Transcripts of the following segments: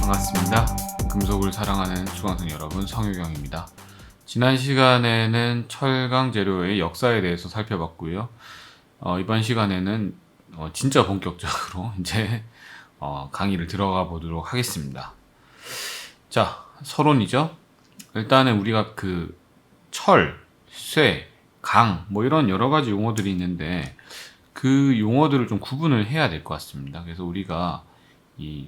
반갑습니다. 금속을 사랑하는 수강생 여러분, 성유경입니다. 지난 시간에는 철강 재료의 역사에 대해서 살펴봤고요. 이번 시간에는 진짜 본격적으로 이제 강의를 들어가 보도록 하겠습니다. 자, 서론이죠. 일단은 우리가 그 철, 쇠, 강 뭐 이런 여러 가지 용어들이 있는데 그 용어들을 좀 구분을 해야 될 것 같습니다. 그래서 우리가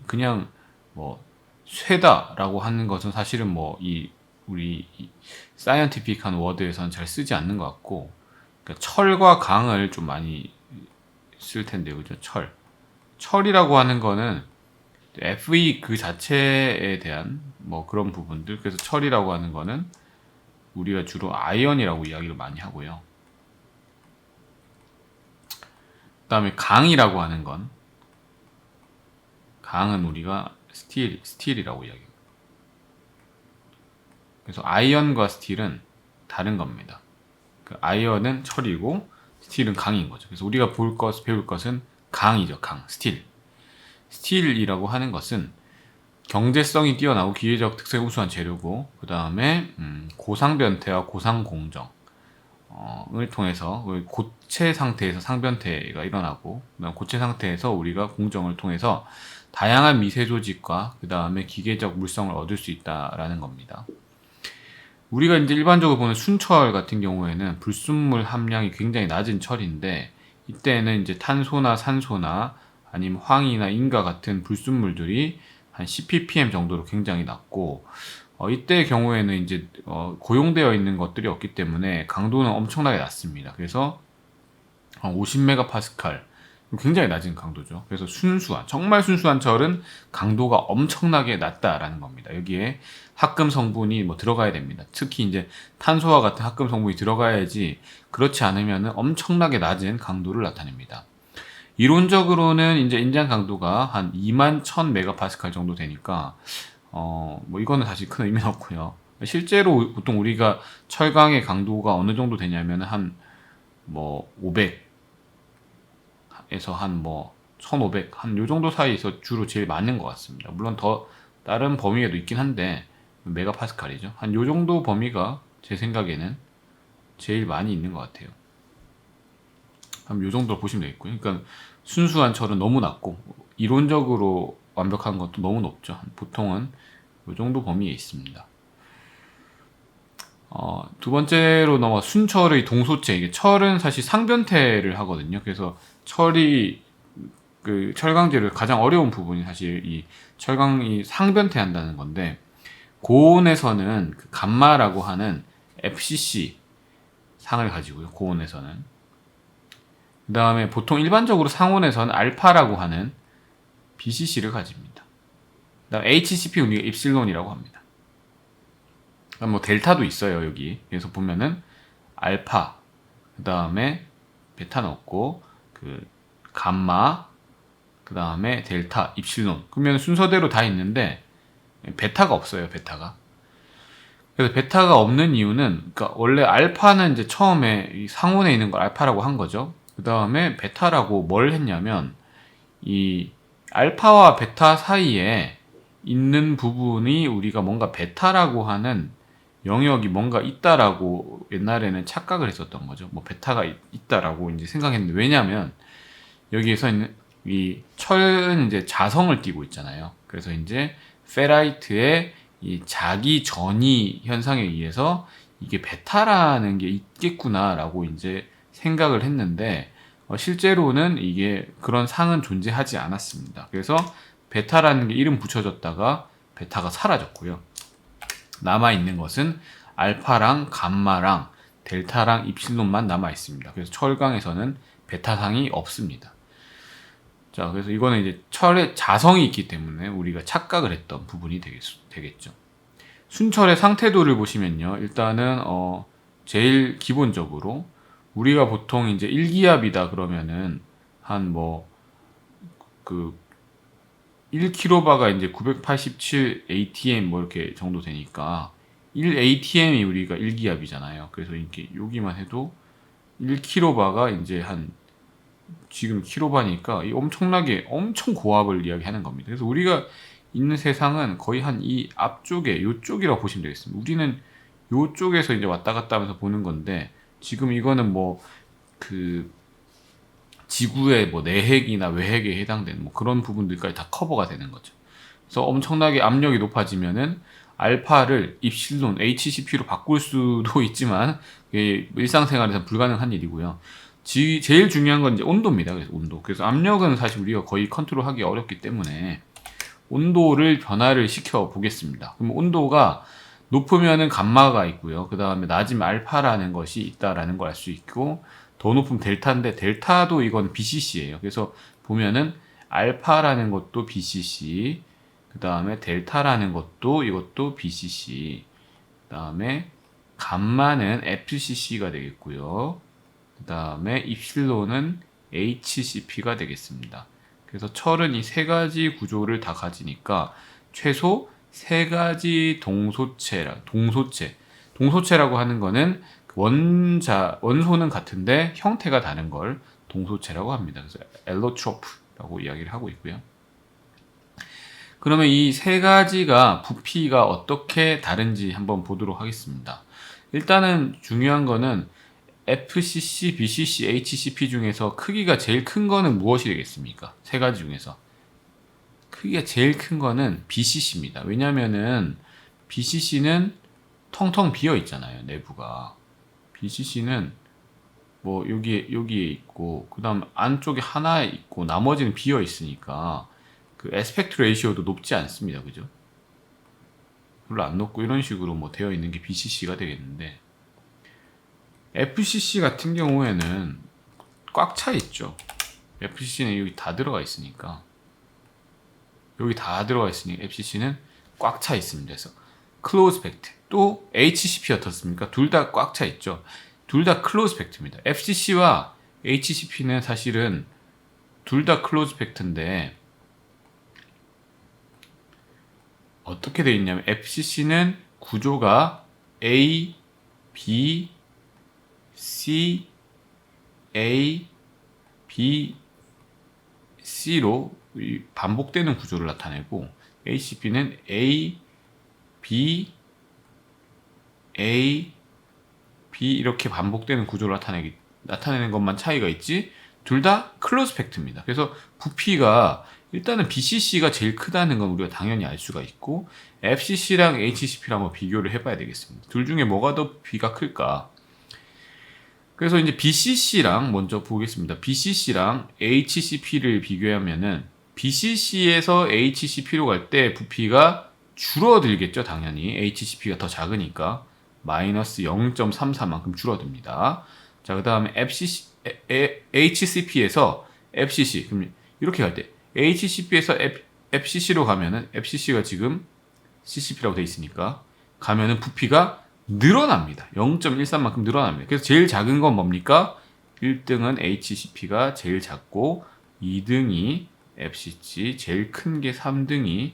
그냥 뭐 쇠다라고 하는 것은 사실은 우리 사이언티픽한 워드에서는 잘 쓰지 않는 것 같고, 그러니까 철과 강을 좀 많이 쓸 텐데요, 그죠? 철이라고 하는 거는 FE 그 자체에 대한 뭐 그런 부분들. 그래서 철이라고 하는 거는 우리가 주로 아이언이라고 이야기를 많이 하고요. 그다음에 강이라고 하는 건, 강은 우리가 스틸이라고 이야기해요. 그래서 아이언과 스틸은 다른 겁니다. 그 아이언은 철이고 스틸은 강인 거죠. 그래서 우리가 배울 것은 강이죠. 스틸. 스틸이라고 하는 것은 경제성이 뛰어나고 기계적 특성이 우수한 재료고, 그 다음에 고상변태와 고상공정을 통해서 고체 상태에서 상변태가 일어나고, 그다음 고체 상태에서 우리가 공정을 통해서 다양한 미세 조직과 그 다음에 기계적 물성을 얻을 수 있다라는 겁니다. 우리가 이제 일반적으로 보는 순철 같은 경우에는 불순물 함량이 굉장히 낮은 철인데, 이때는 이제 탄소나 산소나 아니면 황이나 인과 같은 불순물들이 한 10ppm 정도로 굉장히 낮고, 이때의 경우에는 이제 고용되어 있는 것들이 없기 때문에 강도는 엄청나게 낮습니다. 그래서 한 50메가파스칼, 굉장히 낮은 강도죠. 그래서 정말 순수한 철은 강도가 엄청나게 낮다라는 겁니다. 여기에 합금 성분이 들어가야 됩니다. 특히 이제 탄소와 같은 합금 성분이 들어가야지, 그렇지 않으면 엄청나게 낮은 강도를 나타냅니다. 이론적으로는 이제 인장 강도가 한 21,000메가파스칼 정도 되니까 이거는 사실 큰 의미는 없고요. 실제로 보통 우리가 철강의 강도가 어느 정도 되냐면 한 500에서 한 1500, 한 요 정도 사이에서 주로 제일 많은 것 같습니다. 물론 더 다른 범위에도 있긴 한데 메가파스칼이죠. 한 요 정도 범위가 제 생각에는 제일 많이 있는 것 같아요. 한 요 정도 보시면 되겠고요. 그러니까 순수한 철은 너무 낮고 이론적으로 완벽한 것도 너무 높죠. 보통은 요 정도 범위에 있습니다. 두 번째로 순철의 동소체. 이게 철은 사실 상변태를 하거든요. 그래서 그 철강제를 가장 어려운 부분이 사실 이 철강이 상변태 한다는 건데, 고온에서는 그 감마라고 하는 FCC 상을 가지고요. 고온에서는. 그 다음에 보통 일반적으로 상온에서는 알파라고 하는 BCC를 가집니다. 그 다음 HCP 우리가 입실론이라고 합니다. 델타도 있어요, 여기. 그래서 보면은 알파, 그 다음에 베타는 없고, 감마, 그 다음에 델타, 입실론. 그러면 순서대로 다 있는데 베타가 없어요. 그래서 베타가 없는 이유는, 그러니까 원래 알파는 이제 처음에 이 상온에 있는 걸 알파라고 한 거죠. 그 다음에 베타라고 뭘 했냐면, 이 알파와 베타 사이에 있는 부분이 우리가 뭔가 베타라고 하는 영역이 뭔가 있다라고 옛날에는 착각을 했었던 거죠. 베타가 있다라고 이제 생각했는데, 왜냐면 여기에서 있는 이 철은 이제 자성을 띠고 있잖아요. 그래서 이제 페라이트의 이 자기 전이 현상에 의해서 이게 베타라는 게 있겠구나라고 이제 생각을 했는데, 실제로는 이게 그런 상은 존재하지 않았습니다. 그래서 베타라는 게 이름 붙여졌다가 베타가 사라졌고요. 남아있는 것은 알파랑 감마랑 델타랑 입실론만 남아있습니다. 그래서 철강에서는 베타상이 없습니다. 자, 그래서 이거는 이제 철의 자성이 있기 때문에 우리가 착각을 했던 부분이 되겠죠. 순철의 상태도를 보시면요. 일단은 제일 기본적으로 우리가 보통 이제 1기압이다 그러면은 한 1kB가 이제 987 atm 이렇게 정도 되니까 1 atm이 우리가 1기압이잖아요. 그래서 이렇게 여기만 해도 1kB가 이제 지금 킬로바니까 엄청 고압을 이야기하는 겁니다. 그래서 우리가 있는 세상은 거의 한 이 앞쪽에 요쪽이라고 보시면 되겠습니다. 우리는 요쪽에서 이제 왔다 갔다 하면서 보는 건데 지금 이거는 뭐 그 지구의 뭐 내핵이나 외핵에 해당되는 뭐 그런 부분들까지 다 커버가 되는 거죠. 그래서 엄청나게 압력이 높아지면은 알파를 입실론 HCP로 바꿀 수도 있지만 일상생활에서 불가능한 일이고요. 제일 중요한 건 이제 온도입니다. 그래서 온도. 그래서 압력은 사실 우리가 거의 컨트롤하기 어렵기 때문에 온도를 변화를 시켜 보겠습니다. 그럼 온도가 높으면은 감마가 있고요. 그 다음에 낮으면 알파라는 것이 있다라는 걸 알 수 있고, 더 높으면 델타인데 델타도 이건 BCC예요. 그래서 보면은 알파라는 것도 BCC, 그 다음에 델타라는 것도 이것도 BCC, 그 다음에 감마는 FCC가 되겠고요. 그 다음에 입실론은 HCP가 되겠습니다. 그래서 철은 이 세 가지 구조를 다 가지니까 최소 세 가지 동소체라고 하는 거는 원소는 같은데 형태가 다른 걸 동소체라고 합니다. 그래서 엘로트로프라고 이야기를 하고 있고요. 그러면 이 세 가지가 부피가 어떻게 다른지 한번 보도록 하겠습니다. 일단은 중요한 거는 FCC, BCC, HCP 중에서 크기가 제일 큰 거는 무엇이 되겠습니까? 세 가지 중에서 크기가 제일 큰 거는 BCC입니다. 왜냐면은 BCC는 텅텅 비어 있잖아요, 내부가. BCC는 뭐 여기에 있고, 그 다음 안쪽에 하나 있고, 나머지는 비어 있으니까 그 에스펙트 레이시오도 높지 않습니다, 그죠? 별로 안 높고 이런 식으로 뭐 되어 있는 게 BCC가 되겠는데, FCC 같은 경우에는 꽉 차 있죠. FCC는 여기 다 들어가 있으니까. FCC는 꽉 차 있습니다. 그래서 클로즈 팩트. 또 HCP 어떻습니까? 둘 다 꽉 차 있죠. 둘 다 클로즈 팩트입니다. FCC와 HCP는 사실은 둘 다 클로즈 팩트인데 어떻게 되어 있냐면 FCC는 구조가 A, B, C, A, B, C로 반복되는 구조를 나타내고 HCP는 A, B, A, B 이렇게 반복되는 구조를 나타내는 것만 차이가 있지 둘 다 클로즈 팩트입니다. 그래서 부피가 일단은 BCC가 제일 크다는 건 우리가 당연히 알 수가 있고 FCC랑 HCP랑 한번 비교를 해봐야 되겠습니다. 둘 중에 뭐가 더 부피가 클까? 그래서 이제 BCC랑 먼저 보겠습니다. BCC랑 HCP를 비교하면은 BCC에서 HCP로 갈 때 부피가 줄어들겠죠, 당연히. HCP가 더 작으니까 마이너스 0.34만큼 줄어듭니다. 자, 그 다음에 HCP에서 FCC, 그럼 이렇게 갈 때 HCP에서 FCC로 가면은 FCC가 지금 CCP라고 돼 있으니까 가면은 부피가 늘어납니다. 0.13만큼 늘어납니다. 그래서 제일 작은 건 뭡니까? 1등은 HCP가 제일 작고 2등이 FCC, 제일 큰 게 3등이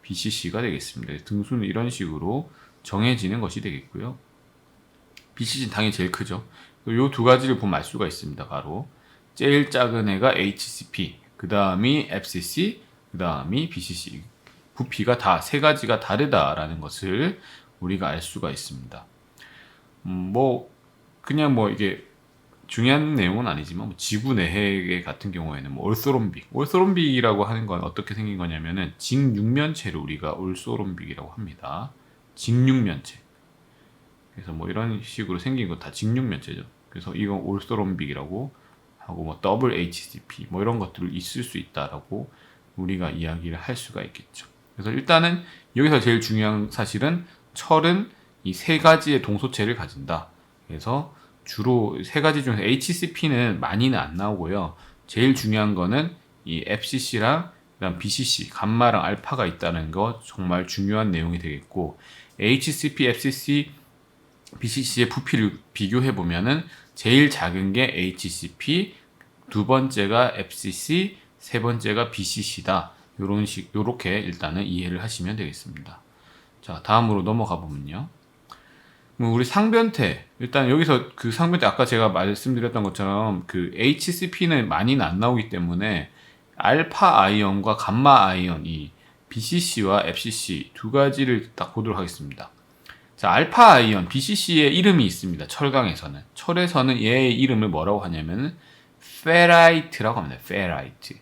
BCC가 되겠습니다. 등수는 이런 식으로 정해지는 것이 되겠고요. BCC는 당연히 제일 크죠. 이 두 가지를 보면 알 수가 있습니다. 바로 제일 작은 애가 HCP, 그 다음이 FCC, 그 다음이 BCC. 부피가 다 세 가지가 다르다라는 것을 우리가 알 수가 있습니다. 그냥 이게 중요한 내용은 아니지만 지구 내핵 같은 경우에는 올소롬빅이라고 하는 건 어떻게 생긴 거냐면은 직육면체를 우리가 올소롬빅이라고 합니다. 직육면체. 그래서 이런 식으로 생긴 거 다 직육면체죠. 그래서 이건 올소롬빅이라고 하고 더블 HCP 이런 것들을 있을 수 있다라고 우리가 이야기를 할 수가 있겠죠. 그래서 일단은 여기서 제일 중요한 사실은 철은 이 세 가지의 동소체를 가진다. 그래서 주로 세 가지 중에서 HCP는 많이는 안 나오고요. 제일 중요한 거는 이 FCC랑 그다음 BCC, 감마랑 알파가 있다는 거 정말 중요한 내용이 되겠고 HCP, FCC, BCC의 부피를 비교해 보면은 제일 작은 게 HCP, 두 번째가 FCC, 세 번째가 BCC다. 요렇게 일단은 이해를 하시면 되겠습니다. 자, 다음으로 넘어가 보면요. 우리 상변태, 일단 여기서 그 상변태 아까 제가 말씀드렸던 것처럼 그 HCP는 많이는 안 나오기 때문에 알파 아이언과 감마 아이언, 이 BCC와 FCC 두 가지를 딱 보도록 하겠습니다. 자, 알파 아이온 BCC의 이름이 있습니다. 철강에서는. 철에서는 얘의 이름을 뭐라고 하냐면은 페라이트라고 합니다. 페라이트.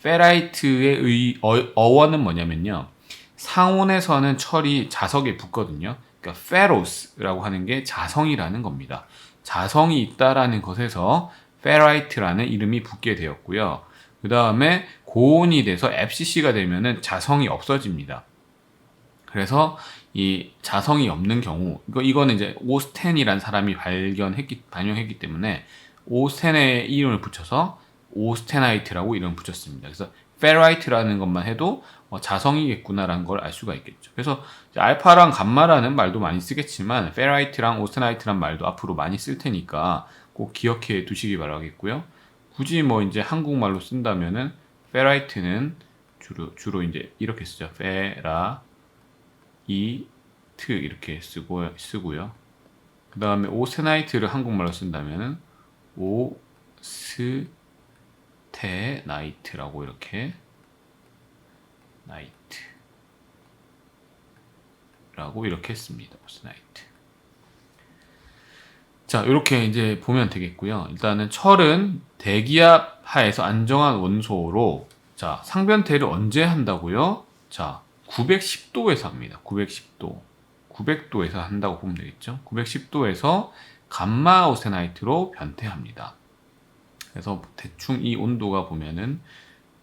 페라이트의 어원은 뭐냐면요. 상온에서는 철이 자석에 붙거든요. 그러니까 페로스라고 하는 게 자성이라는 겁니다. 자성이 있다라는 것에서 페라이트라는 이름이 붙게 되었고요. 그 다음에 고온이 돼서 FCC가 되면은 자성이 없어집니다. 그래서 이 자성이 없는 경우, 이거는 이제 오스텐이라는 사람이 발명했기 때문에 오스텐의 이름을 붙여서 오스테나이트라고 이름을 붙였습니다. 그래서 페라이트라는 것만 해도 자성이겠구나라는 걸 알 수가 있겠죠. 그래서 알파랑 감마라는 말도 많이 쓰겠지만 페라이트랑 오스테나이트란 말도 앞으로 많이 쓸 테니까 꼭 기억해 두시기 바라겠고요. 굳이 뭐 이제 한국말로 쓴다면은 페라이트는 주로 이제 이렇게 쓰죠. 이트 이렇게 쓰고요. 그 다음에 오스테나이트를 한국말로 쓴다면은 오스테나이트라고 이렇게 나이트라고 이렇게 씁니다. 오스테나이트. 자, 이렇게 이제 보면 되겠고요. 일단은 철은 대기압 하에서 안정한 원소로 자, 상변태를 언제 한다고요? 자, 910도에서 합니다. 910도. 900도에서 한다고 보면 되겠죠. 910도에서 감마 오세나이트로 변태합니다. 그래서 대충 이 온도가 보면은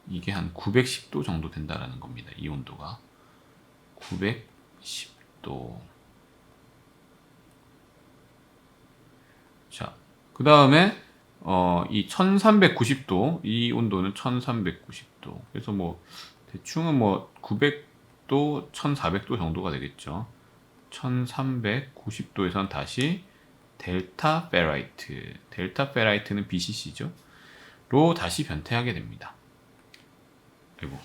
이게 한 910도 정도 된다라는 겁니다. 이 온도가 910도. 자, 그 다음에 이 1390도, 이 온도는 1390도. 그래서 뭐 대충은 뭐 900도, 1400도 정도가 되겠죠. 1390도에선 다시 델타 페라이트, 델타 페라이트는 BCC죠. 로 다시 변태하게 됩니다. 그리고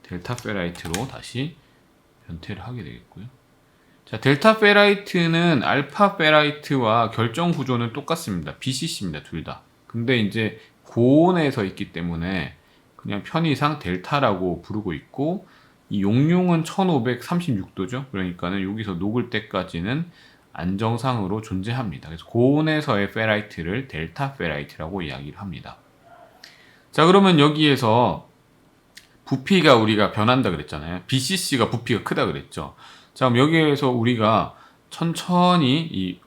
델타 페라이트로 다시 변태를 하게 되겠고요. 자, 델타 페라이트는 알파 페라이트와 결정 구조는 똑같습니다. BCC입니다. 둘 다. 근데 이제 고온에서 있기 때문에 그냥 편의상 델타라고 부르고 있고, 이 용융은 1536도죠. 그러니까는 여기서 녹을 때까지는 안정상으로 존재합니다. 그래서 고온에서의 페라이트를 델타 페라이트라고 이야기를 합니다. 자, 그러면 여기에서 부피가 우리가 변한다 그랬잖아요. BCC가 부피가 크다 그랬죠. 자, 그럼 여기에서 우리가 천천히 이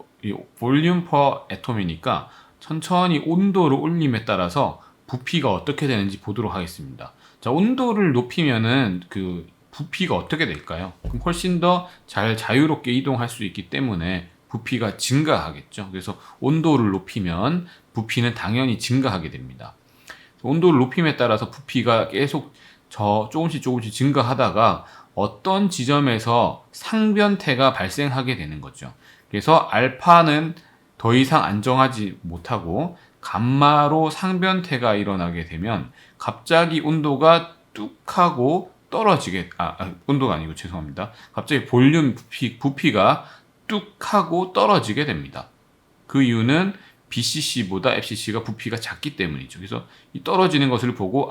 볼륨 퍼 애톰이니까 천천히 온도를 올림에 따라서 부피가 어떻게 되는지 보도록 하겠습니다. 자, 온도를 높이면은 그 부피가 어떻게 될까요? 그럼 훨씬 더 잘 자유롭게 이동할 수 있기 때문에 부피가 증가하겠죠. 그래서 온도를 높이면 부피는 당연히 증가하게 됩니다. 온도를 높임에 따라서 부피가 계속 조금씩 증가하다가 어떤 지점에서 상변태가 발생하게 되는 거죠. 그래서 알파는 더 이상 안정하지 못하고 감마로 상변태가 일어나게 되면 갑자기 온도가 뚝 하고 온도가 아니고 죄송합니다. 갑자기 볼륨 부피가 뚝 하고 떨어지게 됩니다. 그 이유는 BCC보다 FCC가 부피가 작기 때문이죠. 그래서 이 떨어지는 것을 보고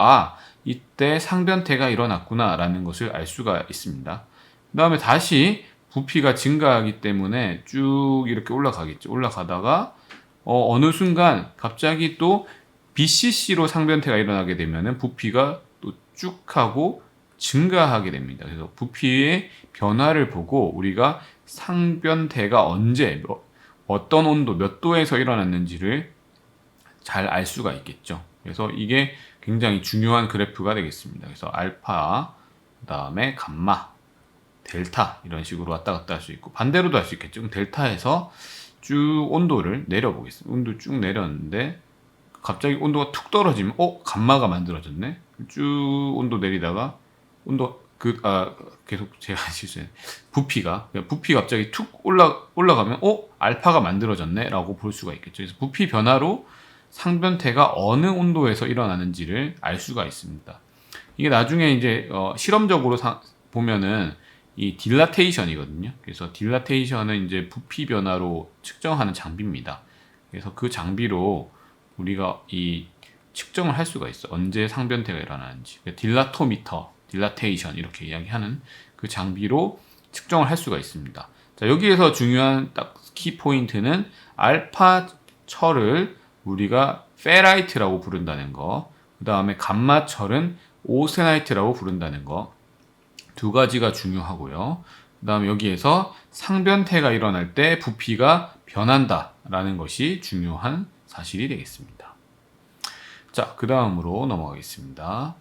이때 상변태가 일어났구나 라는 것을 알 수가 있습니다. 그 다음에 다시 부피가 증가하기 때문에 쭉 이렇게 올라가겠죠. 올라가다가 어느 순간 갑자기 또 BCC로 상변태가 일어나게 되면 부피가 또 쭉 하고 증가하게 됩니다. 그래서 부피의 변화를 보고 우리가 상변태가 언제 어떤 온도 몇 도에서 일어났는지를 잘 알 수가 있겠죠. 그래서 이게 굉장히 중요한 그래프가 되겠습니다. 그래서 알파, 그 다음에 감마, 델타 이런 식으로 왔다 갔다 할 수 있고 반대로도 할 수 있겠죠. 그럼 델타에서 쭉 온도를 내려보겠습니다. 온도 쭉 내렸는데 갑자기 온도가 툭 떨어지면 감마가 만들어졌네. 쭉 온도 내리다가 계속 제가 실수했네. 부피가 갑자기 툭 올라가면 알파가 만들어졌네 라고 볼 수가 있겠죠. 그래서 부피 변화로 상변태가 어느 온도에서 일어나는지를 알 수가 있습니다. 이게 나중에 이제 실험적으로 보면은 이 딜라테이션이거든요. 그래서 딜라테이션은 이제 부피 변화로 측정하는 장비입니다. 그래서 그 장비로 우리가 이 측정을 할 수가 있어. 언제 상변태가 일어나는지. 딜라토미터, 딜라테이션 이렇게 이야기하는 그 장비로 측정을 할 수가 있습니다. 자, 여기에서 중요한 딱 키 포인트는 알파 철을 우리가 페라이트라고 부른다는 거, 그 다음에 감마 철은 오세나이트라고 부른다는 거, 두 가지가 중요하고요. 그 다음에 여기에서 상변태가 일어날 때 부피가 변한다라는 것이 중요한 사실이 되겠습니다. 자, 그 다음으로 넘어가겠습니다.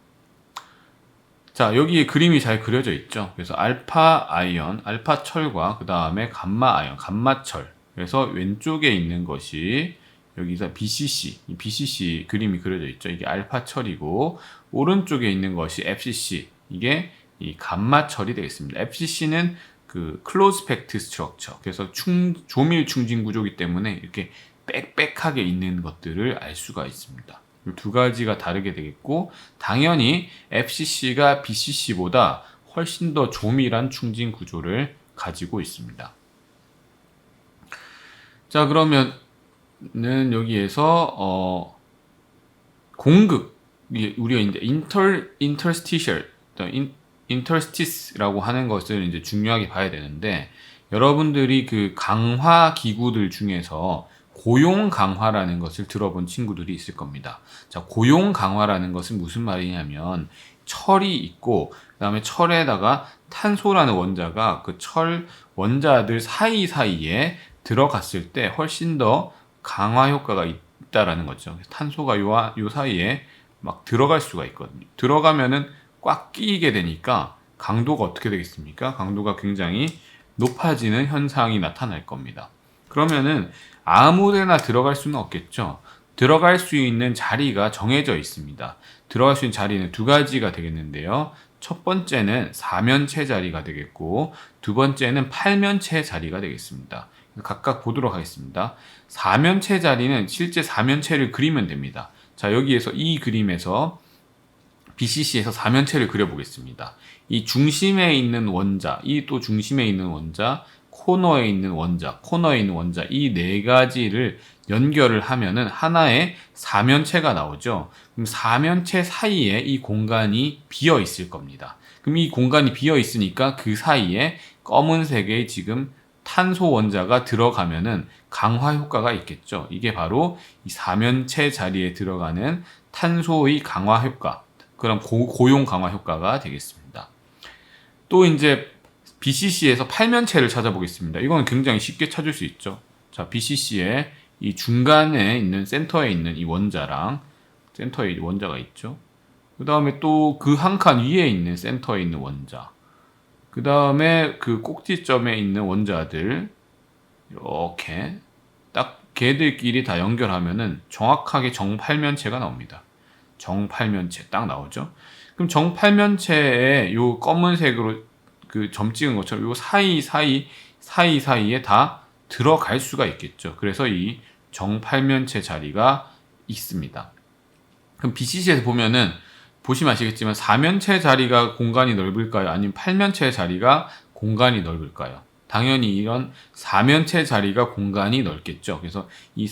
자, 여기 그림이 잘 그려져 있죠. 그래서 알파 아이언, 알파 철과 그 다음에 감마 아이언, 감마 철. 그래서 왼쪽에 있는 것이 여기서 BCC, 이 BCC 그림이 그려져 있죠. 이게 알파 철이고 오른쪽에 있는 것이 FCC, 이게 이 감마 철이 되겠습니다. FCC는 그 클로즈 팩트 스트럭처. 그래서 조밀 충진 구조이기 때문에 이렇게 빽빽하게 있는 것들을 알 수가 있습니다. 두 가지가 다르게 되겠고 당연히 FCC가 BCC보다 훨씬 더 조밀한 충진 구조를 가지고 있습니다. 자, 그러면은 여기에서 공극, 우리가 이제 interstice라고 하는 것을 이제 중요하게 봐야 되는데, 여러분들이 그 강화 기구들 중에서 고용 강화라는 것을 들어본 친구들이 있을 겁니다. 자, 고용 강화라는 것은 무슨 말이냐면 철이 있고 그다음에 철에다가 탄소라는 원자가 그 철 원자들 사이사이에 들어갔을 때 훨씬 더 강화 효과가 있다라는 거죠. 탄소가 요 사이에 막 들어갈 수가 있거든요. 들어가면은 꽉 끼게 되니까 강도가 어떻게 되겠습니까? 강도가 굉장히 높아지는 현상이 나타날 겁니다. 그러면은 아무데나 들어갈 수는 없겠죠. 들어갈 수 있는 자리가 정해져 있습니다. 들어갈 수 있는 자리는 두 가지가 되겠는데요. 첫 번째는 사면체 자리가 되겠고 두 번째는 팔면체 자리가 되겠습니다. 각각 보도록 하겠습니다. 사면체 자리는 실제 사면체를 그리면 됩니다. 자, 여기에서 이 그림에서 BCC에서 사면체를 그려보겠습니다. 이 중심에 있는 원자, 이 또 중심에 있는 원자, 코너에 있는 원자, 이 네 가지를 연결을 하면은 하나의 사면체가 나오죠. 그럼 사면체 사이에 이 공간이 비어 있을 겁니다. 그럼 이 공간이 비어 있으니까 그 사이에 검은색의 지금 탄소 원자가 들어가면은 강화 효과가 있겠죠. 이게 바로 이 사면체 자리에 들어가는 탄소의 강화 효과, 그럼 고용 강화 효과가 되겠습니다. 또 이제 BCC에서 팔면체를 찾아보겠습니다. 이건 굉장히 쉽게 찾을 수 있죠. 자, BCC의 이 중간에 있는 센터에 있는 이 원자랑 센터에 원자가 있죠. 그 다음에 또 그 한 칸 위에 있는 센터에 있는 원자. 그 다음에 그 꼭지점에 있는 원자들 이렇게 딱 걔들끼리 다 연결하면은 정확하게 정팔면체가 나옵니다. 정팔면체 딱 나오죠. 그럼 정팔면체에 요 검은색으로 그 점 찍은 것처럼 요 사이사이에 다 들어갈 수가 있겠죠. 그래서 이 정팔면체 자리가 있습니다. 그럼 BCC에서 보시면 아시겠지만 사면체 자리가 공간이 넓을까요? 아니면 팔면체 자리가 공간이 넓을까요? 당연히 이런 사면체 자리가 공간이 넓겠죠. 그래서 이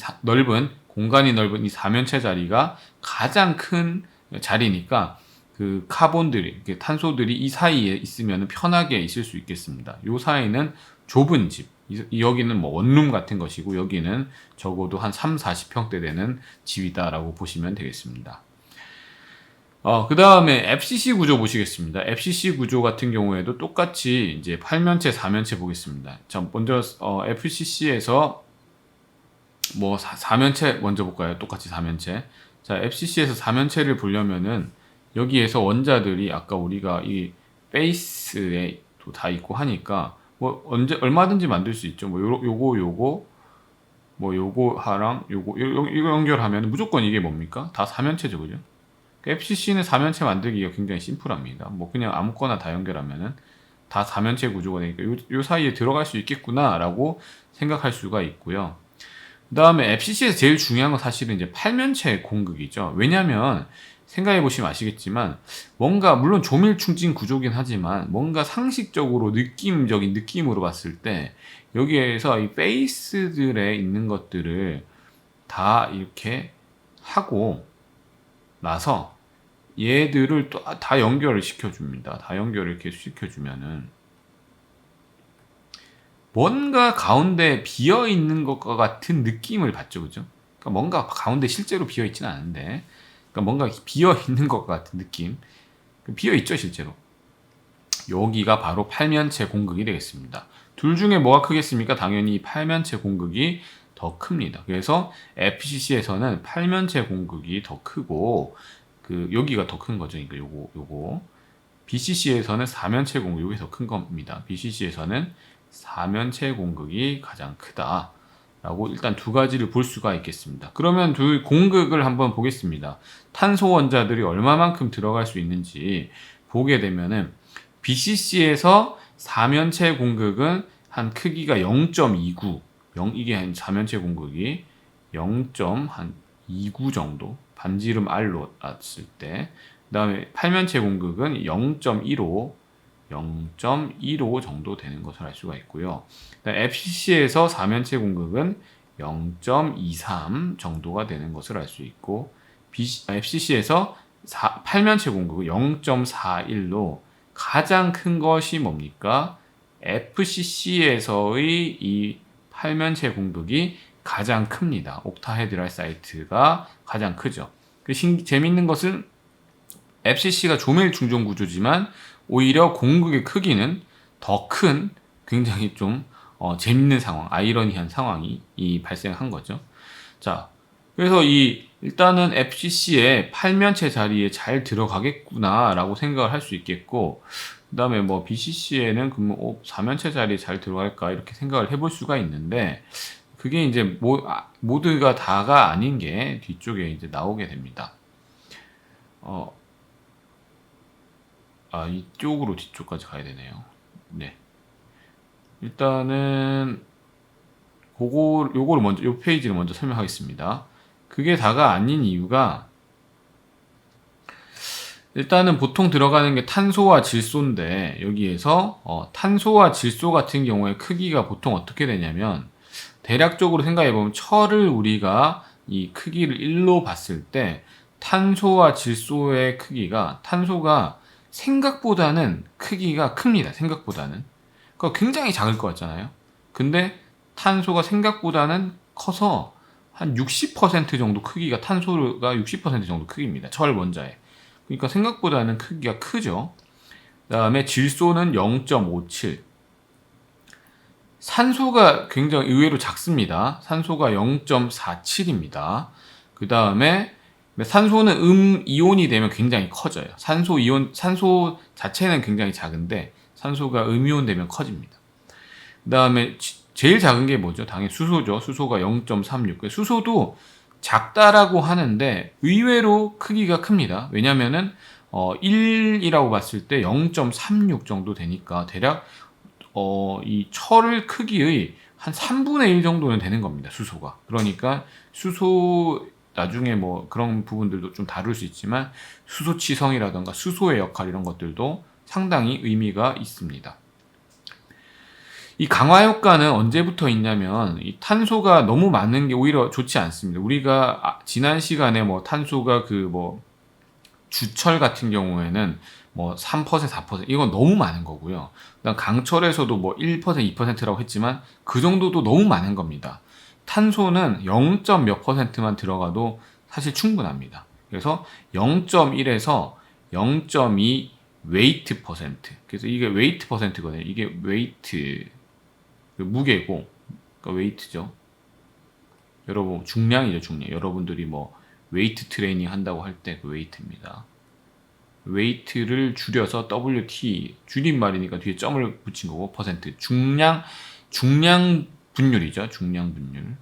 공간이 넓은 이 사면체 자리가 가장 큰 자리니까 그 카본들이, 탄소들이 이 사이에 있으면 편하게 있을 수 있겠습니다. 요 사이는 좁은 집, 여기는 뭐 원룸 같은 것이고 여기는 적어도 한 3, 40평대 되는 집이다라고 보시면 되겠습니다. 그 다음에 FCC 구조 보시겠습니다. FCC 구조 같은 경우에도 똑같이 이제 팔면체, 사면체 보겠습니다. 자, 먼저 FCC에서 뭐 사면체 먼저 볼까요? 똑같이 사면체. 자, FCC에서 사면체를 보려면은 여기에서 원자들이 아까 우리가 이 베이스에 다 있고 하니까 뭐 얼마든지 만들 수 있죠. 뭐 요거 뭐 요거랑 이거 연결하면 무조건 이게 뭡니까? 다 사면체죠, 그죠? FCC는 사면체 만들기가 굉장히 심플합니다. 뭐 그냥 아무거나 다 연결하면은 다 사면체 구조가 되니까 요 사이에 들어갈 수 있겠구나라고 생각할 수가 있고요. 그 다음에 FCC에서 제일 중요한 건 사실은 이제 팔면체 공극이죠. 왜냐면 생각해 보시면 아시겠지만 뭔가 물론 조밀 충진 구조긴 하지만 뭔가 상식적으로 느낌적인 느낌으로 봤을 때 여기에서 이 베이스들에 있는 것들을 다 이렇게 하고 나서 얘들을 또 다 연결을 시켜줍니다. 다 연결을 이렇게 시켜주면은 뭔가 가운데 비어 있는 것과 같은 느낌을 받죠, 그죠? 그러니까 뭔가 가운데 실제로 비어 있지는 않은데, 그러니까 뭔가 비어 있는 것과 같은 느낌, 비어 있죠, 실제로. 여기가 바로 팔면체 공극이 되겠습니다. 둘 중에 뭐가 크겠습니까? 당연히 팔면체 공극이 더 큽니다. 그래서 FCC에서는 팔면체 공극이 더 크고, 여기가 더 큰 거죠. 이거 요거. BCC에서는 사면체 공극, 요게 더 큰 겁니다. BCC에서는 사면체 공극이 가장 크다. 라고 일단 두 가지를 볼 수가 있겠습니다. 그러면 두 공극을 한번 보겠습니다. 탄소 원자들이 얼마만큼 들어갈 수 있는지 보게 되면은 BCC에서 사면체 공극은 한 크기가 0.29, 이게 한 사면체 공극이 0.29 정도, 반지름 R로 놨을 때, 그 다음에 팔면체 공극은 0.15 정도 되는 것을 알 수가 있고요. FCC에서 사면체 공극은 0.23 정도가 되는 것을 알 수 있고, FCC에서 팔면체 공극은 0.41로 가장 큰 것이 뭡니까? FCC에서의 이 팔면체 공극이 가장 큽니다. 옥타헤드랄 사이트가 가장 크죠. 재밌는 것은 FCC가 조밀 중종 구조지만 오히려 공극의 크기는 더 큰 굉장히 좀 재밌는 상황, 아이러니한 상황이 발생한 거죠. 자, 그래서 일단은 FCC의 팔면체 자리에 잘 들어가겠구나라고 생각을 할 수 있겠고, 그 다음에 뭐 BCC에는 그러면 사면체 자리에 잘 들어갈까 이렇게 생각을 해볼 수가 있는데, 그게 이제 모두가 다가 아닌 게 뒤쪽에 이제 나오게 됩니다. 이쪽으로 뒤쪽까지 가야 되네요. 네. 일단은 요거를 먼저, 요 페이지를 먼저 설명하겠습니다. 그게 다가 아닌 이유가, 일단은 보통 들어가는 게 탄소와 질소인데, 여기에서 탄소와 질소 같은 경우에 크기가 보통 어떻게 되냐면, 대략적으로 생각해보면 철을 우리가 이 크기를 1로 봤을 때 탄소와 질소의 크기가, 탄소가 생각보다는 크기가 큽니다. 생각보다는. 그러니까 굉장히 작을 것 같잖아요. 근데 탄소가 생각보다는 커서 한 60% 정도 크기가, 탄소가 60% 정도 크기입니다. 철 원자에. 그러니까 생각보다는 크기가 크죠. 그 다음에 질소는 0.57. 산소가 굉장히 의외로 작습니다. 산소가 0.47입니다. 그 다음에 산소는 이온이 되면 굉장히 커져요. 산소 자체는 굉장히 작은데 산소가 음이온 되면 커집니다. 그 다음에 제일 작은 게 뭐죠? 당연히 수소죠. 수소가 0.36. 수소도 작다라고 하는데 의외로 크기가 큽니다. 왜냐면은 1이라고 봤을 때 0.36 정도 되니까 대략 이 철 크기의 한 3분의 1 정도는 되는 겁니다. 수소가. 그러니까 수소, 나중에 뭐 그런 부분들도 좀 다룰 수 있지만 수소치성이라던가 수소의 역할 이런 것들도 상당히 의미가 있습니다. 이 강화 효과는 언제부터 있냐면, 이 탄소가 너무 많은 게 오히려 좋지 않습니다. 우리가 지난 시간에 뭐 탄소가 주철 같은 경우에는 뭐 3%, 4% 이건 너무 많은 거고요. 그다음 강철에서도 뭐 1%, 2%라고 했지만 그 정도도 너무 많은 겁니다. 탄소는 0. 몇 %만 들어가도 사실 충분합니다. 그래서 0.1에서 0.2 웨이트 퍼센트. 그래서 이게 웨이트 퍼센트거든요. 이게 웨이트, 무게고, 그러니까 웨이트죠. 여러분 중량이죠, 중량. 여러분들이 뭐 웨이트 트레이닝 한다고 할 때 그 웨이트입니다. 웨이트를 줄여서 WT, 줄임말이니까 뒤에 점을 붙인 거고, 퍼센트. 중량 분율이죠. 중량 분율.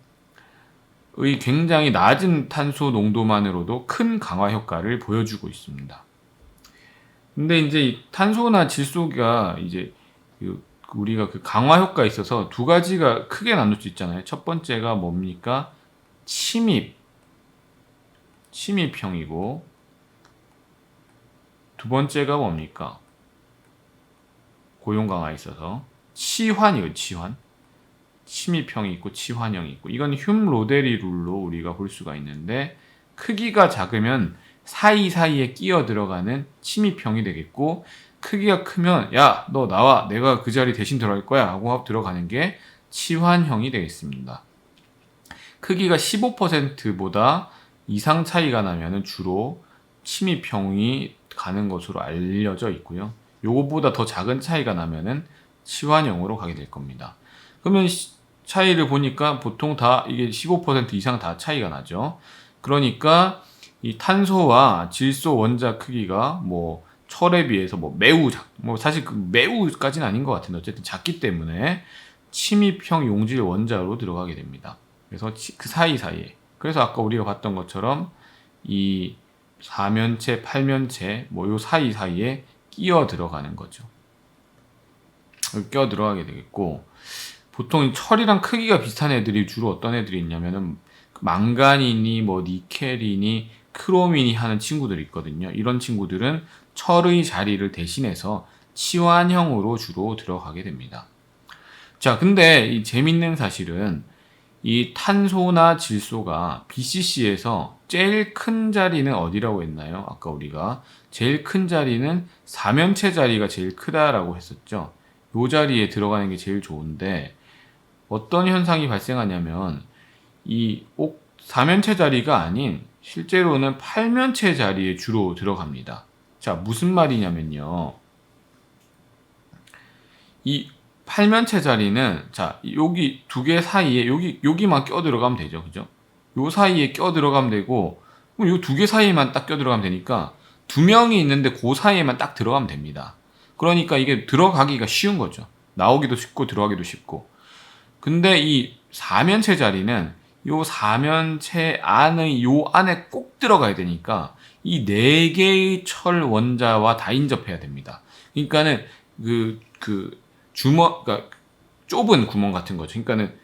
의 굉장히 낮은 탄소 농도만으로도 큰 강화 효과를 보여주고 있습니다. 근데 이제 이 탄소나 질소가 이제 우리가 강화 효과에 있어서 두 가지가 크게 나눌 수 있잖아요. 첫 번째가 뭡니까? 침입형이고, 두 번째가 뭡니까? 고용 강화에 있어서 치환이에요. 침입형이 있고 치환형이 있고, 이건 흉 로데리 룰로 우리가 볼 수가 있는데, 크기가 작으면 사이사이에 끼어 들어가는 침입형이 되겠고, 크기가 크면 야, 너 나와. 내가 그 자리 대신 들어갈 거야 하고 들어가는 게 치환형이 되겠습니다. 크기가 15%보다 이상 차이가 나면은 주로 침입형이 가는 것으로 알려져 있고요. 요거보다 더 작은 차이가 나면은 치환형으로 가게 될 겁니다. 그러면 차이를 보니까 보통 다 이게 15% 이상 다 차이가 나죠. 그러니까 이 탄소와 질소 원자 크기가 뭐 철에 비해서 뭐 매우 사실 그 매우까지는 아닌 것 같은데 어쨌든 작기 때문에 침입형 용질 원자로 들어가게 됩니다. 그래서 그 사이사이에, 그래서 아까 우리가 봤던 것처럼 이 사면체, 팔면체 뭐 요 사이사이에 끼어 들어가는 거죠. 끼어 들어가게 되겠고, 보통 철이랑 크기가 비슷한 애들이 주로 어떤 애들이 있냐면은 망간이니 뭐 니켈이니 크로민이 하는 친구들이 있거든요. 이런 친구들은 철의 자리를 대신해서 치환형으로 주로 들어가게 됩니다. 자, 근데 이 재밌는 사실은 이 탄소나 질소가 BCC에서 제일 큰 자리는 어디라고 했나요? 아까 우리가 제일 큰 자리는 사면체 자리가 제일 크다라고 했었죠. 이 자리에 들어가는 게 제일 좋은데 어떤 현상이 발생하냐면 이 사면체 자리가 아닌 실제로는 팔면체 자리에 주로 들어갑니다. 자, 무슨 말이냐면요. 이 팔면체 자리는 자, 여기 두 개 사이에 여기만 껴 들어가면 되죠. 그죠? 요 사이에 껴 들어가면 되고 요 두 개 사이에만 딱 껴 들어가면 되니까 두 명이 있는데 그 사이에만 딱 들어가면 됩니다. 그러니까 이게 들어가기가 쉬운 거죠. 나오기도 쉽고 들어가기도 쉽고. 근데 이 사면체 자리는 요 사면체 안의 요 안에 꼭 들어가야 되니까 이 네 개의 철 원자와 다 인접해야 됩니다. 그러니까는 그러니까 좁은 구멍 같은 거죠. 그러니까는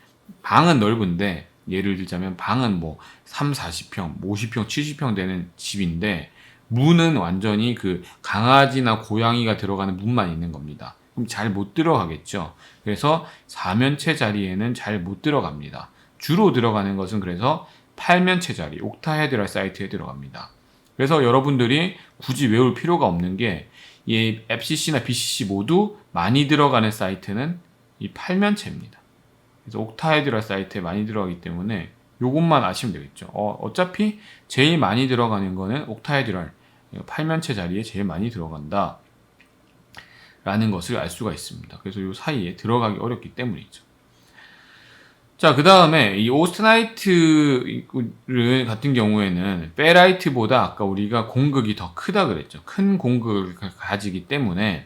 방은 넓은데 예를 들자면 방은 뭐 3, 40평, 50평, 70평 되는 집인데 문은 완전히 그 강아지나 고양이가 들어가는 문만 있는 겁니다. 그럼 잘 못 들어가겠죠. 그래서 사면체 자리에는 잘 못 들어갑니다. 주로 들어가는 것은 그래서 팔면체 자리, 옥타헤드랄 사이트에 들어갑니다. 그래서 여러분들이 굳이 외울 필요가 없는 게 이 FCC나 BCC 모두 많이 들어가는 사이트는 이 팔면체입니다. 그래서 옥타헤드랄 사이트에 많이 들어가기 때문에 요것만 아시면 되겠죠. 어차피 제일 많이 들어가는 거는 옥타헤드랄, 팔면체 자리에 제일 많이 들어간다 라는 것을 알 수가 있습니다. 그래서 요 사이에 들어가기 어렵기 때문이죠. 자, 그 다음에 이 오스트나이트 같은 경우에는 페라이트보다 아까 우리가 공극이 더 크다 그랬죠. 큰 공극을 가지기 때문에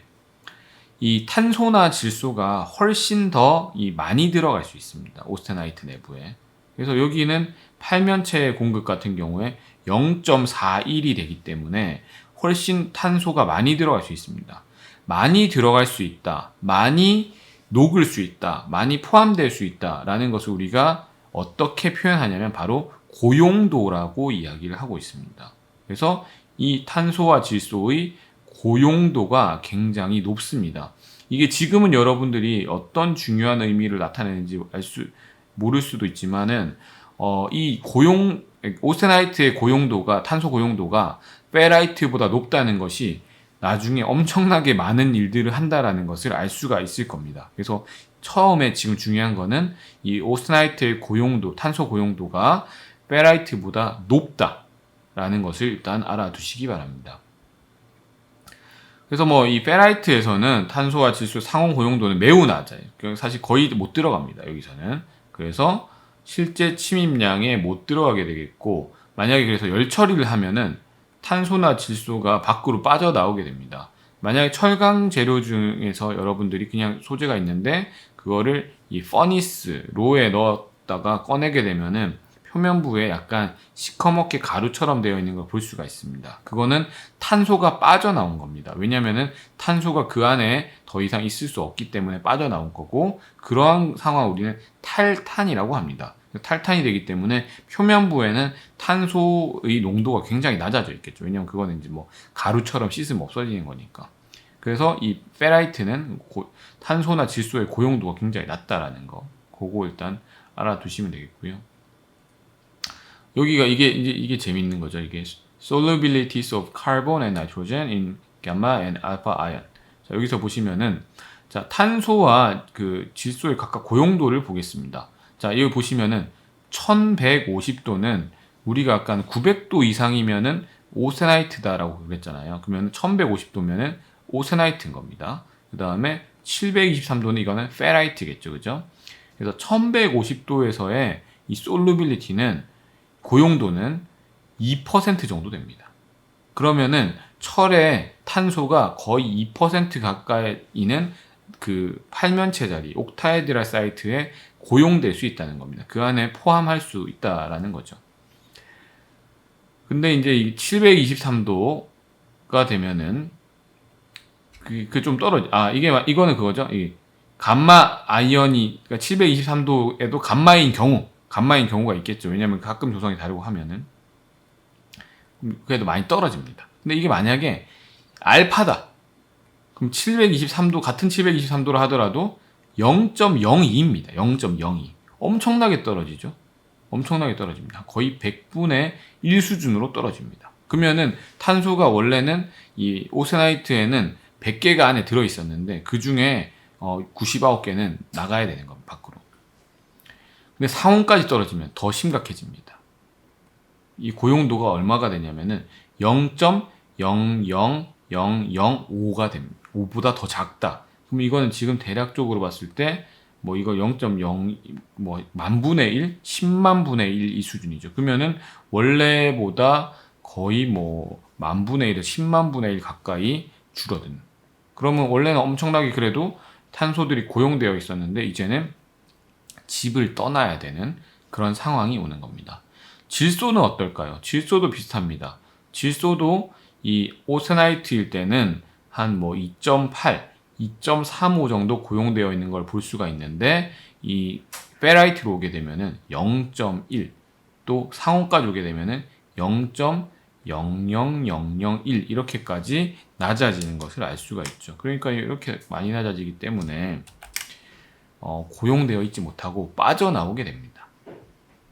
이 탄소나 질소가 훨씬 더 많이 들어갈 수 있습니다. 오스트나이트 내부에. 그래서 여기는 팔면체 공극 같은 경우에 0.41이 되기 때문에 훨씬 탄소가 많이 들어갈 수 있습니다. 많이 들어갈 수 있다. 많이 녹을 수 있다. 많이 포함될 수 있다라는 것을 우리가 어떻게 표현하냐면 바로 고용도라고 이야기를 하고 있습니다. 그래서 이 탄소와 질소의 고용도가 굉장히 높습니다. 이게 지금은 여러분들이 어떤 중요한 의미를 나타내는지 모를 수도 있지만은 이 오스테나이트의 고용도가 탄소 고용도가 페라이트보다 높다는 것이 나중에 엄청나게 많은 일들을 한다라는 것을 알 수가 있을 겁니다. 그래서 처음에 지금 중요한 거는 이 오스테나이트의 고용도, 탄소 고용도가 페라이트보다 높다라는 것을 일단 알아두시기 바랍니다. 그래서 뭐 이 페라이트에서는 탄소와 질소 상온 고용도는 매우 낮아요. 사실 거의 못 들어갑니다. 여기서는. 그래서 실제 침입량에 못 들어가게 되겠고, 만약에 그래서 열 처리를 하면은 탄소나 질소가 밖으로 빠져나오게 됩니다. 만약에 철강 재료 중에서 여러분들이 그냥 소재가 있는데 그거를 이 퍼니스로에 넣었다가 꺼내게 되면은 표면부에 약간 시커멓게 가루처럼 되어 있는 걸 볼 수가 있습니다. 그거는 탄소가 빠져나온 겁니다. 왜냐면은 탄소가 그 안에 더 이상 있을 수 없기 때문에 빠져나온 거고, 그러한 상황을 우리는 탈탄이라고 합니다. 탈탄이 되기 때문에 표면부에는 탄소의 농도가 굉장히 낮아져 있겠죠. 왜냐면 그거는 이제 뭐 가루처럼 씻으면 없어지는 거니까. 그래서 이 페라이트는 탄소나 질소의 고용도가 굉장히 낮다라는 거, 그거 일단 알아두시면 되겠고요. 여기가 이게 재밌는 거죠. 이게 solubilities of carbon and nitrogen in gamma and alpha ion. 자, 여기서 보시면은 자, 탄소와 그 질소의 각각 고용도를 보겠습니다. 자, 여기 보시면은 1150도는 우리가 아까 900도 이상이면은 오세나이트다라고 그랬잖아요. 그러면 1150도면은 오세나이트인 겁니다. 그 다음에 723도는 이거는 페라이트겠죠. 그죠? 그래서 1150도에서의 이 솔루빌리티는 고용도는 2% 정도 됩니다. 그러면은 철의 탄소가 거의 2% 가까이는 그 팔면체 자리, 옥타에드랄 사이트에 고용될 수 있다는 겁니다. 그 안에 포함할 수 있다라는 거죠. 근데 이제 이 723도가 되면은 그 좀 떨어지. 이거는 그거죠. 이 감마 아이언이 그러니까 723도에도 감마인 경우가 있겠죠. 왜냐면 가끔 조성이 다르고 하면은 그래도 많이 떨어집니다. 근데 이게 만약에 알파다. 그럼 723도 같은 723도라 하더라도 0.02입니다. 0.02. 엄청나게 떨어지죠. 엄청나게 떨어집니다. 거의 100분의 1 수준으로 떨어집니다. 그러면은 탄소가 원래는 이 오세나이트에는 100개가 안에 들어 있었는데 그 중에 99개는 나가야 되는 겁니다. 밖으로. 근데 상온까지 떨어지면 더 심각해집니다. 이 고용도가 얼마가 되냐면은 0.00005가 됩니다. 5보다 더 작다. 그럼 이거는 지금 대략적으로 봤을 때 뭐 이거 0.0 뭐 만분의 1, 10만 분의 1 이 수준이죠. 그러면은 원래보다 거의 뭐 만분의 1에서 10만 분의 1 가까이 줄어든. 그러면 원래는 엄청나게 그래도 탄소들이 고용되어 있었는데 이제는 집을 떠나야 되는 그런 상황이 오는 겁니다. 질소는 어떨까요? 질소도 비슷합니다. 질소도 이 오세나이트일 때는 한 뭐 2.8, 2.35 정도 고용되어 있는 걸 볼 수가 있는데 이 페라이트로 오게 되면은 0.1, 또 상온까지 오게 되면은 0.00001 이렇게까지 낮아지는 것을 알 수가 있죠. 그러니까 이렇게 많이 낮아지기 때문에 고용되어 있지 못하고 빠져나오게 됩니다.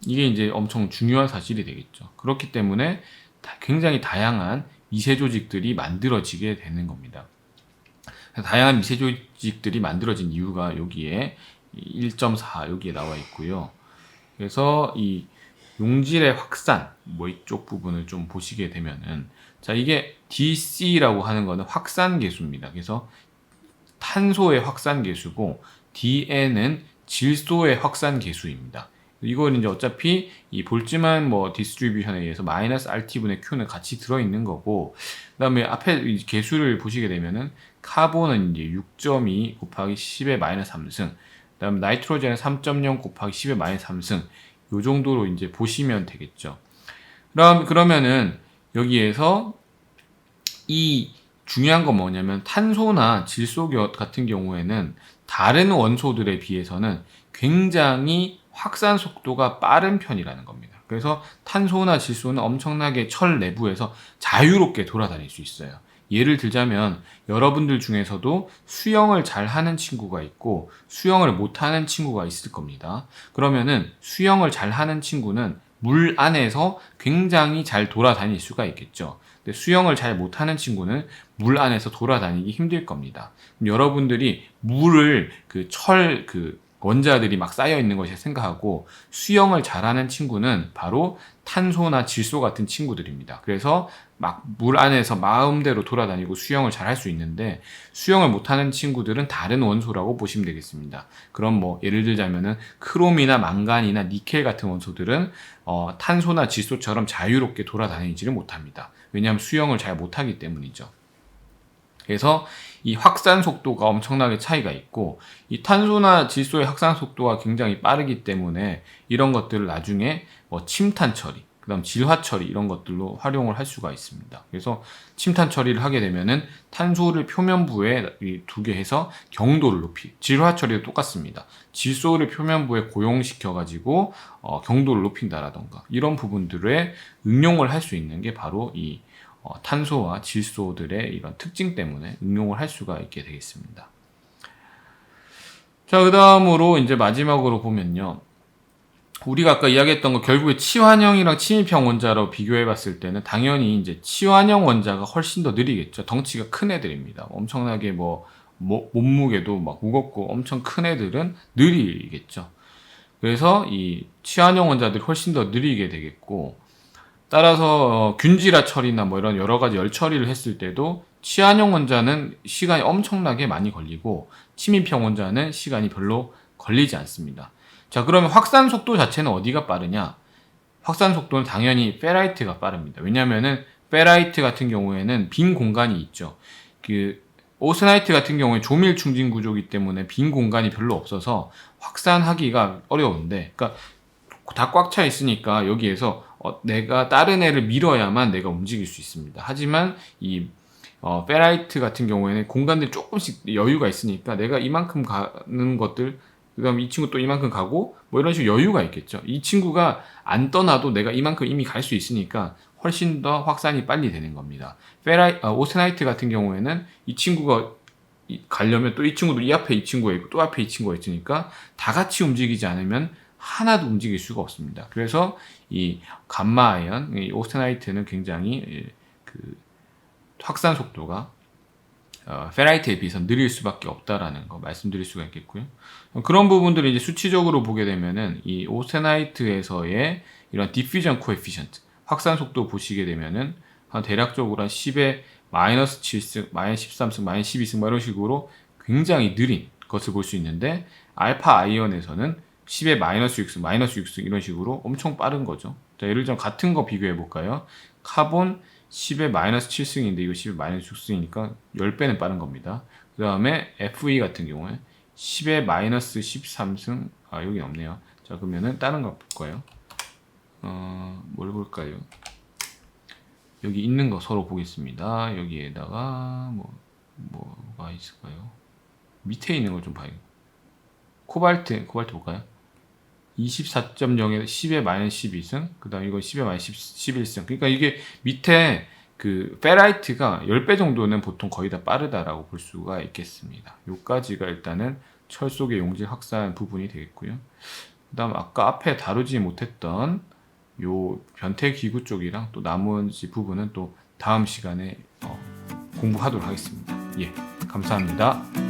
이게 이제 엄청 중요한 사실이 되겠죠. 그렇기 때문에 굉장히 다양한 미세 조직들이 만들어지게 되는 겁니다. 다양한 미세 조직들이 만들어진 이유가 여기에 1.4 여기에 나와 있고요. 그래서 이 용질의 확산 뭐 이쪽 부분을 좀 보시게 되면은 자 이게 DC라고 하는 거는 확산 계수입니다. 그래서 탄소의 확산 계수고 DN은 질소의 확산 계수입니다. 이건 이제 어차피 이 볼츠만 뭐 디스트리뷰션에 의해서 마이너스 RT분의 Q는 같이 들어있는 거고, 그 다음에 앞에 계수를 보시게 되면은 카본은 이제 6.2 곱하기 10의 마이너스 3승, 그 다음에 나이트로젠은 3.0 곱하기 10의 마이너스 3승, 요 정도로 이제 보시면 되겠죠. 그러면은 여기에서 이 중요한 건 뭐냐면 탄소나 질소 같은 경우에는 다른 원소들에 비해서는 굉장히 확산 속도가 빠른 편이라는 겁니다. 그래서 탄소나 질소는 엄청나게 철 내부에서 자유롭게 돌아다닐 수 있어요. 예를 들자면 여러분들 중에서도 수영을 잘 하는 친구가 있고 수영을 못하는 친구가 있을 겁니다. 그러면은 수영을 잘 하는 친구는 물 안에서 굉장히 잘 돌아다닐 수가 있겠죠. 근데 수영을 잘 못하는 친구는 물 안에서 돌아다니기 힘들 겁니다. 여러분들이 물을 원자들이 막 쌓여 있는 것이 생각하고 수영을 잘하는 친구는 바로 탄소나 질소 같은 친구들입니다. 그래서 막 물 안에서 마음대로 돌아다니고 수영을 잘 할 수 있는데 수영을 못하는 친구들은 다른 원소라고 보시면 되겠습니다. 그럼 뭐 예를 들자면은 크롬이나 망간이나 니켈 같은 원소들은 탄소나 질소처럼 자유롭게 돌아다니지를 못합니다. 왜냐하면 수영을 잘 못하기 때문이죠. 그래서 이 확산 속도가 엄청나게 차이가 있고 이 탄소나 질소의 확산 속도가 굉장히 빠르기 때문에 이런 것들을 나중에 뭐 침탄 처리, 그다음 질화 처리 이런 것들로 활용을 할 수가 있습니다. 그래서 침탄 처리를 하게 되면은 탄소를 표면부에 두게 해서 경도를 질화 처리도 똑같습니다. 질소를 표면부에 고용시켜 가지고 경도를 높인다라던가 이런 부분들에 응용을 할 수 있는 게 바로 이 탄소와 질소들의 이런 특징 때문에 응용을 할 수가 있게 되겠습니다. 자, 그 다음으로 이제 마지막으로 보면요. 우리가 아까 이야기했던 거 결국에 치환형이랑 침입형 원자로 비교해 봤을 때는 당연히 이제 치환형 원자가 훨씬 더 느리겠죠. 덩치가 큰 애들입니다. 엄청나게 몸무게도 막 무겁고 엄청 큰 애들은 느리겠죠. 그래서 이 치환형 원자들이 훨씬 더 느리게 되겠고, 따라서 균질화 처리나 뭐 이런 여러 가지 열 처리를 했을 때도 치환형 원자는 시간이 엄청나게 많이 걸리고 침입형 원자는 시간이 별로 걸리지 않습니다. 자, 그러면 확산 속도 자체는 어디가 빠르냐? 확산 속도는 당연히 페라이트가 빠릅니다. 왜냐면은 페라이트 같은 경우에는 빈 공간이 있죠. 그 오스나이트 같은 경우에 조밀 충진 구조이기 때문에 빈 공간이 별로 없어서 확산하기가 어려운데, 그러니까 다 꽉 차 있으니까 여기에서 내가 다른 애를 밀어야만 내가 움직일 수 있습니다. 하지만 이 페라이트 같은 경우에는 공간들이 조금씩 여유가 있으니까 내가 이만큼 가는 것들, 그 다음에 이 친구 또 이만큼 가고 뭐 이런 식으로 여유가 있겠죠. 이 친구가 안 떠나도 내가 이만큼 이미 갈 수 있으니까 훨씬 더 확산이 빨리 되는 겁니다. 오스나이트 같은 경우에는 이 친구가 가려면 또 이 친구도 이 앞에 이 친구가 있고 또 앞에 이 친구가 있으니까 다 같이 움직이지 않으면 하나도 움직일 수가 없습니다. 그래서 이 감마 아이언, 이 오스나이트는 굉장히 그 확산 속도가 페라이트에 비해서 느릴 수밖에 없다라는 거 말씀드릴 수가 있겠고요. 그런 부분들을 이제 수치적으로 보게 되면은 이 오세나이트에서의 이런 디퓨전 코에피션트, 확산 속도 보시게 되면은 한 대략적으로 한 10의 마이너스 7승, 마이너스 13승, 마이너스 12승 이런 식으로 굉장히 느린 것을 볼 수 있는데, 알파 아이언에서는 10의 마이너스 6승, 마이너스 6승 이런 식으로 엄청 빠른 거죠. 자, 예를 들어 같은 거 비교해 볼까요? 카본 10의 마이너스 7승인데 이거 10의 마이너스 6승이니까 10배는 빠른 겁니다. 그 다음에 FE 같은 경우에 10의 마이너스 13승, 여기 없네요. 자, 그러면은 다른 거 볼 거예요. 뭘 볼까요? 여기 있는 거 서로 보겠습니다. 여기에다가 뭐가 있을까요? 밑에 있는 걸 좀 봐요. 코발트 볼까요? 24.0에 10에 마이너스 12승, 그 다음 이거 10에 마이너스 11승. 그러니까 이게 밑에 그 페라이트가 10배 정도는 보통 거의 다 빠르다라고 볼 수가 있겠습니다. 요까지가 일단은 철 속의 용질 확산 부분이 되겠고요. 그 다음 아까 앞에 다루지 못했던 요 변태 기구 쪽이랑 또 나머지 부분은 또 다음 시간에 공부하도록 하겠습니다. 예, 감사합니다.